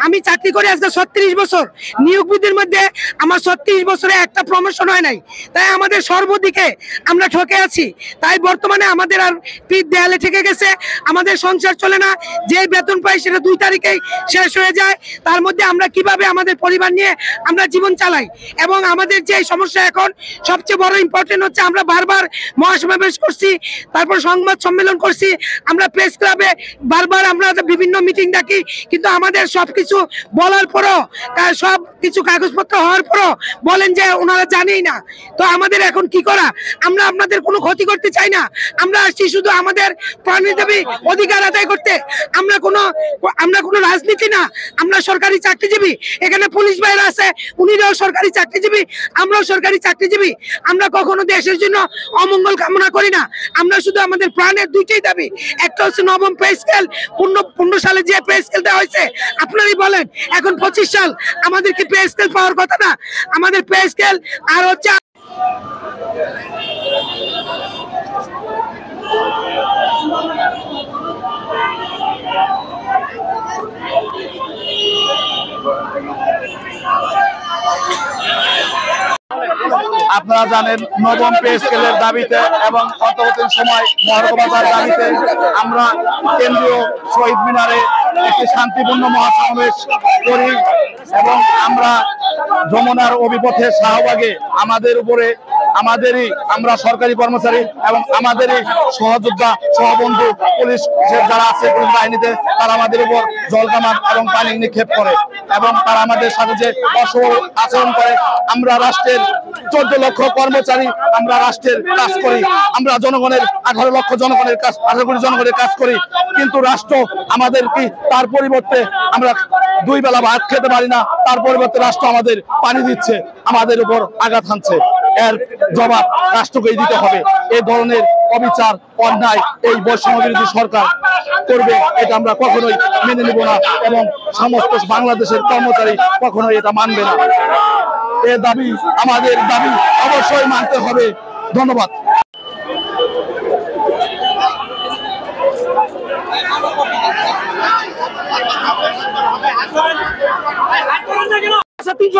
আমি চাকরি করে আজকে 36 বছর, নিয়োগ বিধির মধ্যে আমার 36 বছরে একটা প্রমোশন হয় নাই, তাই আমাদের সর্বদিকে আমরা ঠকে আছি। তাই বর্তমানে আমাদের আর পিঠ দেয়ালে ঠেকে গেছে, আমাদের সংসার চলে না, যে বেতন পাই সেটা 2 তারিখেই শেষ হয়ে যায়। তার মধ্যে আমরা কিভাবে আমাদের পরিবার নিয়ে আমরা জীবন চালাই। এবং আমাদের যে সমস্যা এখন সবচেয়ে বড় ইম্পর্টেন্ট হচ্ছে, আমরা বারবার মহাসমাবেশ করছি, তারপর সংবাদ সম্মেলন করছি, আমরা প্রেস ক্লাবে বারবার আমরা বিভিন্ন মিটিং ডাকি, কিন্তু আমাদের সবকিছু বলার পরও, সব কিছু কাগজপত্র হওয়ার পরও বলেন যে ওনারা জানেই না। তো আমাদের এখন কি করা? আমরা আপনাদের কোনো ক্ষতি করতে চাই না, আমরা আসছি শুধু আমাদের প্রাণের দাবি অধিকার আদায় করতে। আমরা কোনো রাজনীতি না, আমরা সরকারি চাকরিজীবী। এখানে পুলিশ ভাইরা আছে, উনিরাও সরকারি চাকরিজীবী, আমরাও সরকারি চাকরিজীবী। আমরা কখনো দেশের জন্য অমঙ্গল কামনা করি না, আমরা শুধু আমাদের প্রাণের দুইটাই দাবি। একটা হচ্ছে নবম পে স্কেল, 15 সালে যে পে স্কেল দেওয়া হয়েছে, আপনারই বলেন এখন 25 সাল, আমাদের কি পে স্কেল পাওয়ার কথা না? আমাদের পে স্কেল আর হচ্ছে আপনারা জানেন নবম পে স্কেলের দাবিতে এবং পরবর্তী সময় মহার্ঘভাতার দাবিতে আমরা কেন্দ্রীয় শহীদ মিনারে একটি শান্তিপূর্ণ মহাসমাবেশ করি এবং আমরা যমুনার অভিপথে শাহবাগে আমাদের উপরে আমরা সরকারি কর্মচারী এবং আমাদেরই সহযোদ্ধা সহবন্ধু পুলিশ যারা আছে পুলিশ বাহিনীতে, তারা আমাদের উপর জলকামান এবং পানি নিক্ষেপ করে এবং তারা আমাদের সাথে যে অসহ আচরণ করে। আমরা রাষ্ট্রের 14 লক্ষ কর্মচারী, আমরা রাষ্ট্রের কাজ করি, আমরা জনগণের 18 লক্ষ জনগণের কাজ, 18 কোটি জনগণের কাজ করি, কিন্তু রাষ্ট্র আমাদের কি তার পরিবর্তে আমরা 2 বেলা ভাত খেতে পারি না, তার পরিবর্তে রাষ্ট্র আমাদের পানি দিচ্ছে, আমাদের উপর আঘাত হানছে। এর জবাব রাষ্ট্রকেই দিতে হবে। এই ধরনের অবিচার অন্যায় এই বৈষম্য বিরোধী সরকার করবে, এটা আমরা কখনোই মেনে নেব না এবং সমস্ত বাংলাদেশের কর্মচারী কখনোই এটা মানবে না। এই দাবি আমাদের দাবি অবশ্যই মানতে হবে। ধন্যবাদ।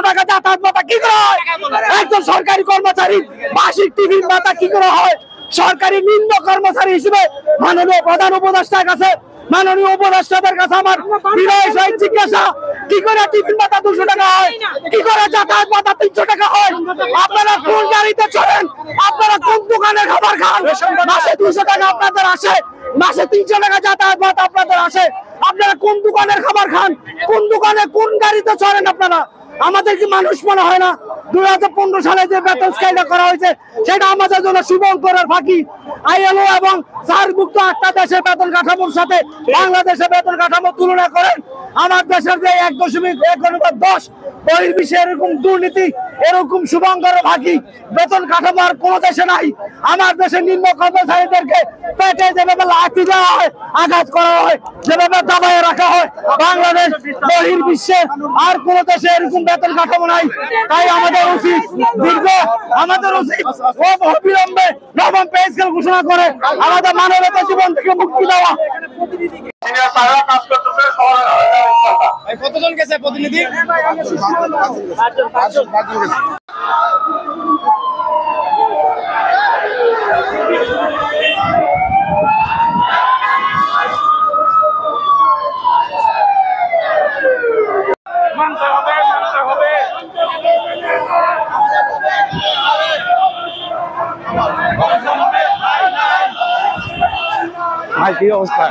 টাকা যাতায়াত ভাতা কি করা হয়? একজন সরকারি কর্মচারী মাসিক টিফিন ভাতা কি করা হয়? সরকারি নিম্ন কর্মচারী হিসেবে মাননীয় প্রধান উপদেষ্টার কাছে, মাননীয় উপদেষ্টাদের কাছে আমার বিনয় সহিত জিজ্ঞাসা, কি করে টিফিন ভাতা 200 টাকা হয়? কি করে যাতায়াত ভাতা 300 টাকা হয়? আপনারা কোন গাড়িতে চলেন? আপনারা কোন দোকানে খাবার খান? মাসে 200 টাকা আপনাদের আসে, মাসে 300 টাকা যাতায়াত ভাতা আপনাদের আসে। আপনারা কোন দোকানের খাবার খান? কোন দোকানে কোন গাড়িতে চলেন আপনারা? আমাদের কি মানুষ মনে হয় না? 2015 সালে যে বেতন স্কেলটা করা হয়েছে সেটা আমাদের জন্য শুভঙ্করের ফাঁকি। আইএলও এবং সার্কভুক্ত 8টা দেশের বেতন কাঠামোর সাথে বাংলাদেশের বেতন কাঠামো তুলনা করেন, আমার দেশের যে 1.1/10 বহির্বিশ্বে এরকম দুর্নীতি, এরকম শুভঙ্করের ফাঁকি বেতন কাঠামো আর কোনো দেশে নাই। আমার দেশের নিম্ন কর্মচারীদেরকে পেটে যেভাবে লাঠি দেওয়া হয়, আঘাত করা হয়, যেভাবে দাবায় রাখা হয়, বাংলাদেশ বহির্বিশ্বে আর কোন দেশে এরকম বেতন কাঠামো নাই। তাই আমাদের উচিত অবিলম্বে নবম পে স্কেল ঘোষণা করে আমাদের মানবতা জীবন থেকে মুক্তি দেওয়া। কতজন গেছে প্রতিনিধি? কি অবস্থা?